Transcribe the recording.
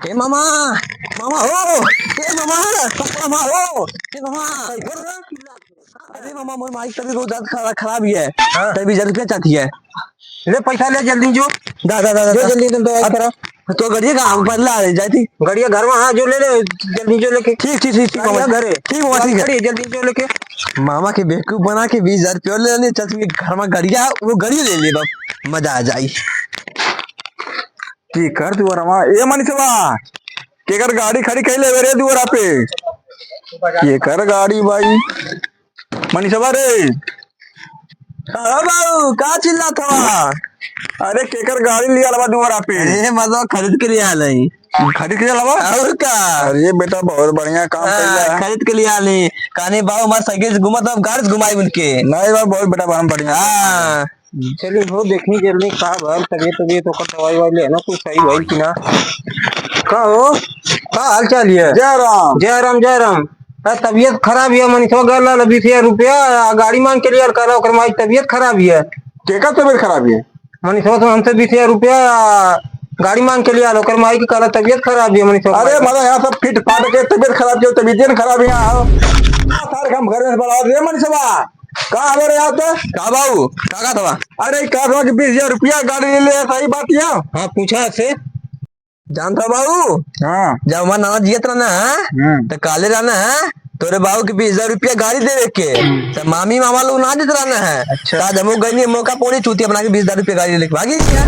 ए मामा, मामा हो, ए मामा, मामा हो, ए मामा। अरे मामा मोर माइक तभी रोज खराब ही है। तभी 1000 रुपया चाहती है। ले पैसा ले जल्दी जो दादा जल्दी तुम दवाई करा। तो गड़िया का हम बदला आ जाती। गड़िया घर में हाँ जो ले ले जल्दी जो लेके। ठीक मामा घरे ठीक मामा ठीक है। जल्दी जो लेके। मामा के बेवकूफ बना के 20,000 रुपया ले लेने चल तुम्हें घर में गड़िया वो गड़ी ले ले बाप मजा आ जाई। की कर तू रमा ए मनीषवा केकर गाड़ी खड़ी कई ले रे दुआरा पे ये कर गाड़ी भाई मनीषवा रे। अरे बाबू का चिल्ला था। अरे केकर गाड़ी लिया लवा दुआरा पे। अरे मतलब खरीद के लिए आ नहीं खरीद के लवा और का। अरे बेटा बहुत बढ़िया काम कइला खरीद के लिए आ नहीं काने बाबू हमारे साइकिल से घुमा तो गाड़ी से घुमाई उनके नहीं बात बहुत बेटा बहुत बढ़िया। हाँ चलिए हो देखनी जल्दी का भल तबीयत तो दवाई वाई लेना कुछ सही भाई कि ना। का हो का हाल चाल है। जय राम जय राम जय राम। तबीयत खराब है मनीषवा गल 20,000 रुपया गाड़ी मांग के लिए करा ओकर माई तबीयत खराब है। केकर तबीयत खराब है मनीषवा तो हमसे 20,000 रुपया गाड़ी मांग के लिए आलो कर माई की कला तबीयत खराब है मनीषवा। अरे मतलब यहाँ सब फिट फाट के तबीयत खराब है तबीयत खराब है यहाँ सारे काम घर में बड़ा रे मनीषवा कहाँ आ रहे यहाँ तो का बाबू का था। अरे कहा कि 20,000 रुपया गाड़ी ले ले सही बात है। हाँ पूछा से जानता बाबू हाँ जब हमारा नाना जियत रहना है तो काले रहना है तोरे बाबू के 20,000 रुपया गाड़ी दे के तो मामी मामा लोग ना देते रहना है। अच्छा हम गई मौका पौड़ी चूती अपना के 20,000 रुपया गाड़ी लेके भागी क्या।